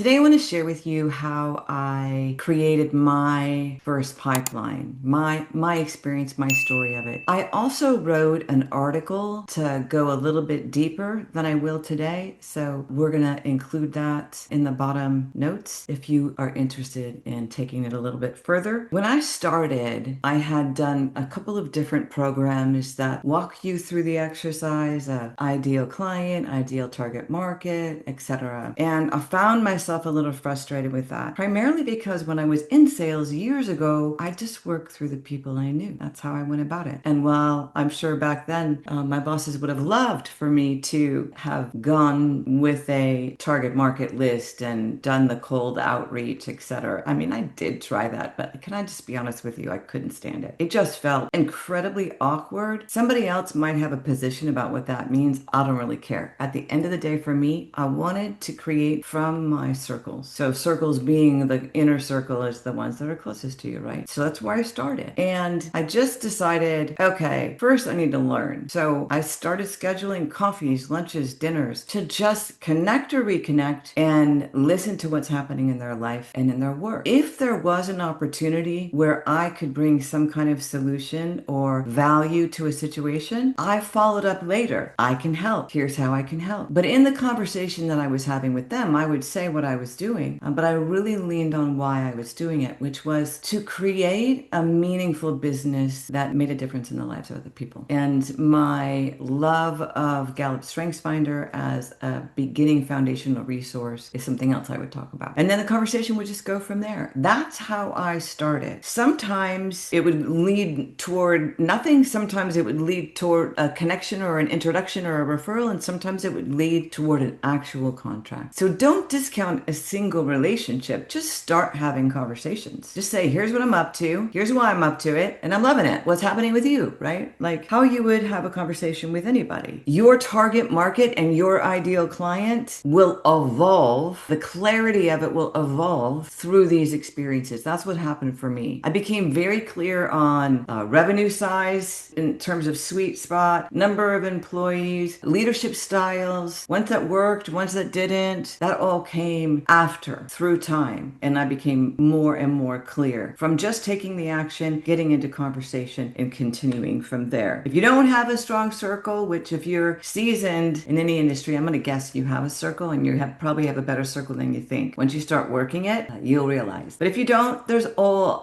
Today I want to share with you how I created my first pipeline, my experience, my story of it. I also wrote an article to go a little bit deeper than I will today, so we're going to include that in the bottom notes if you are interested in taking it a little bit further. When I started, I had done a couple of different programs that walk you through the exercise of ideal client, ideal target market, etc. And I found myself a little frustrated with that, primarily because when I was in sales years ago, I just worked through the people I knew. That's how I went about it. And while I'm sure back then my bosses would have loved for me to have gone with a target market list and done the cold outreach, etc. I mean, I did try that, but can I just be honest with you? I couldn't stand it. It just felt incredibly awkward. Somebody else might have a position about what that means. I don't really care. At the end of the day, for me, I wanted to create from my circles. So circles being the inner circle is the ones that are closest to you, right? So that's where I started. And I just decided, okay, first I need to learn. So I started scheduling coffees, lunches, dinners to just connect or reconnect and listen to what's happening in their life and in their work. If there was an opportunity where I could bring some kind of solution or value to a situation, I followed up later. I can help. Here's how I can help. But in the conversation that I was having with them, I would say what I was doing, but I really leaned on why I was doing it, which was to create a meaningful business that made a difference in the lives of other people. And my love of Gallup StrengthsFinder as a beginning foundational resource is something else I would talk about. And then the conversation would just go from there. That's how I started. Sometimes it would lead toward nothing. Sometimes it would lead toward a connection or an introduction or a referral. And sometimes it would lead toward an actual contract. So don't discount a single relationship. Just start having conversations. Just say, here's what I'm up to. Here's why I'm up to it. And I'm loving it. What's happening with you, right? Like how you would have a conversation with anybody. Your target market and your ideal client will evolve. The clarity of it will evolve through these experiences. That's what happened for me. I became very clear on revenue size in terms of sweet spot, number of employees, leadership styles, ones that worked, ones that didn't. That all came after, through time. And I became more and more clear from just taking the action, getting into conversation, and continuing from there. If you don't have a strong circle, which if you're seasoned in any industry, I'm going to guess you have a circle and probably have a better circle than you think. Once you start working it, you'll realize. But if you don't, there's all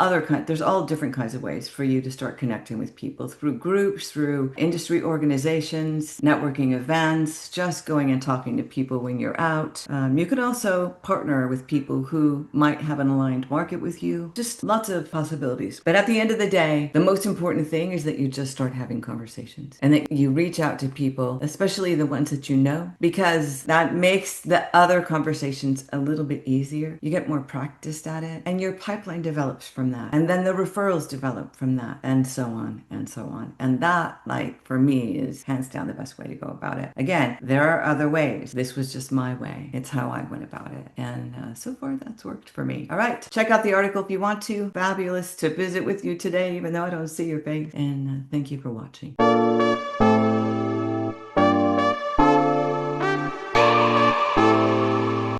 different kinds of ways for you to start connecting with people through groups, through industry organizations, networking events, just going and talking to people when you're out. You could also partner with people who might have an aligned market with you. Just lots of possibilities. But at the end of the day, the most important thing is that you just start having conversations and that you reach out to people, especially the ones that you know, because that makes the other conversations a little bit easier. You get more practiced at it and your pipeline develops from that. And then the referrals develop from that and so on and so on. And that, like, for me is hands down the best way to go about it. Again, there are other ways. This was just my way. It's how I went about it. And so far that's worked for me. All right. Check out the article if you want to. Fabulous to visit with you today, even though I don't see your face. And thank you for watching.